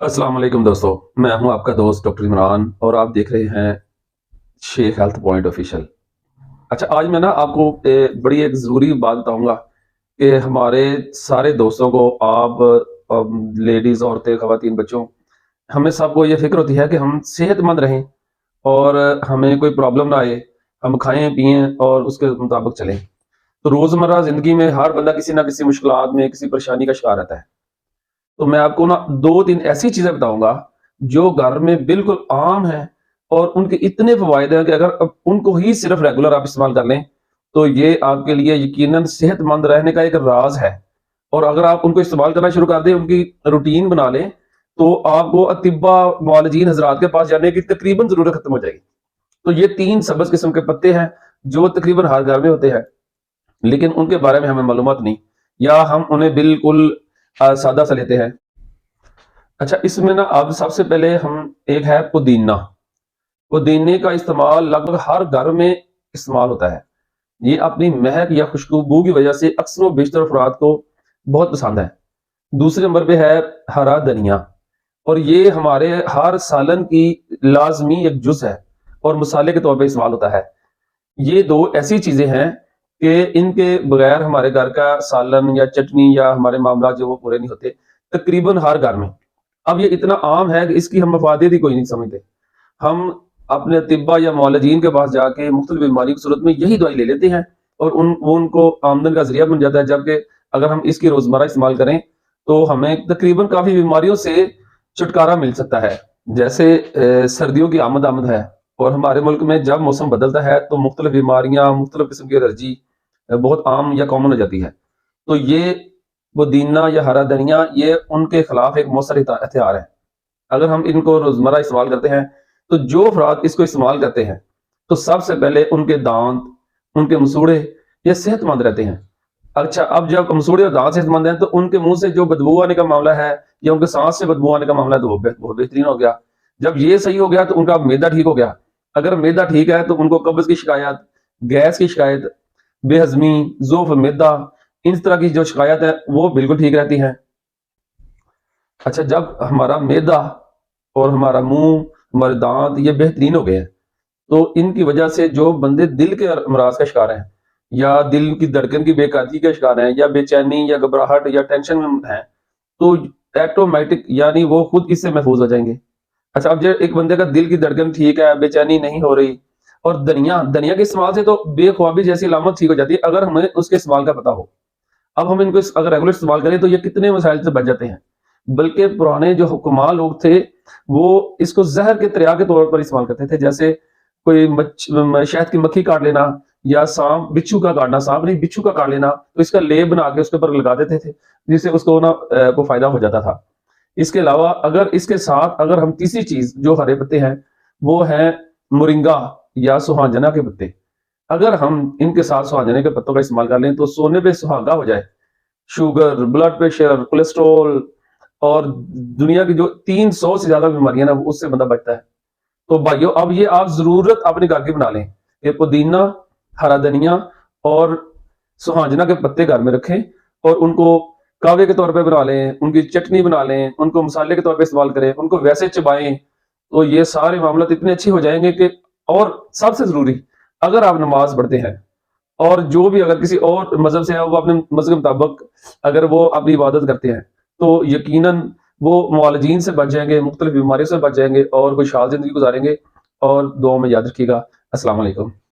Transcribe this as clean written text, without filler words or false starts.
अस्सलाम वालेकुम दोस्तों, मैं हूं आपका दोस्त डॉक्टर इमरान और आप देख रहे हैं शेख हेल्थ पॉइंट ऑफिशियल। अच्छा, आज मैं ना आपको बड़ी एक ज़रूरी बात बताऊंगा कि हमारे सारे दोस्तों को आप लेडीज़, औरतें, ख़वातीन, बच्चों, हमें सबको ये फ़िक्र होती है कि हम सेहतमंद रहें और हमें कोई प्रॉब्लम ना आए, हम खाएँ, पिएँ और उसके मुताबिक चलें। तो रोज़मर्रा ज़िंदगी में हर बंदा किसी ना किसी मुश्किलात में, किसी परेशानी का शिकार रहता है। तो मैं आपको ना 2-3 ऐसी चीज़ें बताऊँगा, जो घर में बिल्कुल आम हैं और उनके इतने फ़वाइद हैं कि अगर उनको ही सिर्फ़ रेगुलर आप इस्तेमाल कर लें, तो ये आपके लिए यकीनन सेहतमंद रहने का एक राज़ है। और अगर आप उनको इस्तेमाल करना शुरू कर दें, उनकी रूटीन बना लें, तो आपको अतिब्बा मुआलजीन हज़रात के पास जाने की तकरीबन ज़रूरत खत्म हो जाएगी। तो ये 3 सब्ज़ किस्म के पत्ते हैं, जो तकरीबन हर घर में होते हैं, लेकिन उनके बारे में हमें मालूमात नहीं, या हम उन्हें बिल्कुल सादा सा लेते हैं। अच्छा, इसमें ना अब सबसे पहले हम एक है पुदीना। पुदीने का इस्तेमाल लगभग हर घर में इस्तेमाल होता है। ये अपनी महक या खुशबू की वजह से अक्सर व बेशतर अफराद को बहुत पसंद है। दूसरे नंबर पे है हरा धनिया, और ये हमारे हर सालन की लाजमी एक जुज है और मसाले के तौर पे इस्तेमाल होता है। ये दो ऐसी चीजें हैं कि इनके बगैर हमारे घर का सालन या चटनी या हमारे मामला जो वो पूरे नहीं होते, तकरीबन हर घर में। अब ये इतना आम है कि इसकी हम मफादियत ही कोई नहीं समझते। हम अपने तिब्बा या मौलजीन के पास जाके मुख्तलिफ बीमारी की सूरत में यही दवाई ले लेते हैं और वो उनको आमदन का जरिया बन जाता है। जबकि अगर हम इसकी रोजमर्रा इस्तेमाल करें तो हमें तकरीबन काफी बीमारियों से छुटकारा मिल सकता है। जैसे सर्दियों की आमद है और हमारे मुल्क में जब मौसम बदलता है तो मुख्तलिफ बीमारियां, मुख्तलिफ किस्म की एलर्जी बहुत आम या कॉमन हो जाती है। तो ये पुदीना या हरा धनिया ये उनके खिलाफ एक मौसर हथियार है। अगर हम इनको रोजमर्रा इस्तेमाल करते हैं, तो जो अफराद इसको इस्तेमाल करते हैं, तो सबसे पहले उनके दांत, उनके मसूड़े ये सेहतमंद रहते हैं। अच्छा, अब जब मसूड़े और दांत सेहतमंद हैं, तो उनके मुंह से जो बदबू आने का मामला है या उनके सांस से बदबू आने का मामला है, तो वो बहुत बेहतरीन हो गया। जब ये सही हो गया तो उनका मैदा ठीक हो गया। अगर मैदा ठीक है तो उनको कब्ज की शिकायत, गैस की शिकायत, बेहजमी, ज़ोफ मैदा, इन तरह की जो शिकायत है वो बिल्कुल ठीक रहती है। अच्छा, जब हमारा मैदा और हमारा मुंह, हमारे दांत ये बेहतरीन हो गए हैं, तो इनकी वजह से जो बंदे दिल के अमराज का शिकार हैं या दिल की धड़कन की बेकाबू का शिकार हैं या बेचैनी या घबराहट या टेंशन में हैं, तो ऑटोमेटिक यानी वो खुद इससे महफूज हो जाएंगे। अच्छा, अब जो एक बंदे का दिल की धड़कन ठीक है, बेचैनी नहीं हो रही, और धनिया धनिया के इस्तेमाल से तो बेख्वाबी जैसी अलामत ठीक हो जाती है, अगर हमें उसके इस्तेमाल का पता हो। अब हम इनको अगर रेगुलर इस्तेमाल करें तो ये कितने मसाइल से बच जाते हैं। बल्कि पुराने जो हुक्मान लोग थे, वो इसको जहर के दरिया के तौर पर इस्तेमाल करते थे। जैसे कोई शहद की मक्खी काट लेना या सांप बिच्छू का काटना, सांप नहीं बिच्छू का काट लेना, तो इसका लेप बना के उसके ऊपर लगा देते थे, जिससे उसको ना को फायदा हो जाता था। इसके अलावा अगर इसके साथ अगर हम तीसरी चीज जो हरे पत्ते हैं, वो है मुरिंगा या सुहांजना के पत्ते। अगर हम इनके साथ सुहांजने के पत्तों का इस्तेमाल कर लें तो सोने पे सुहागा हो जाए। शुगर, ब्लड प्रेशर, कोलेस्ट्रॉल और दुनिया की जो 300 से ज्यादा बीमारियां ना, उससे बंदा बचता है। तो भाइयों, अब ये आप जरूरत अपने घर की बना लें कि पुदीना, हरा धनिया और सुहांजना के पत्ते घर में रखें और उनको कावे के तौर पे बना लें, उनकी चटनी बना लें, उनको मसाले के तौर पे इस्तेमाल करें, उनको वैसे चबाएं, तो ये सारे मामला इतने अच्छे हो जाएंगे कि। और सबसे जरूरी, अगर आप नमाज पढ़ते हैं और जो भी अगर किसी और मजहब से है, वो अपने मजहब के मुताबिक अगर वो अपनी इबादत करते हैं, तो यकीनन वो मुआलजीन से बच जाएंगे, मुख्तलिफ बीमारियों से बच जाएंगे और कोई शाल जिंदगी गुजारेंगे। और दुआ में याद रखिएगा। अस्सलाम वालेकुम।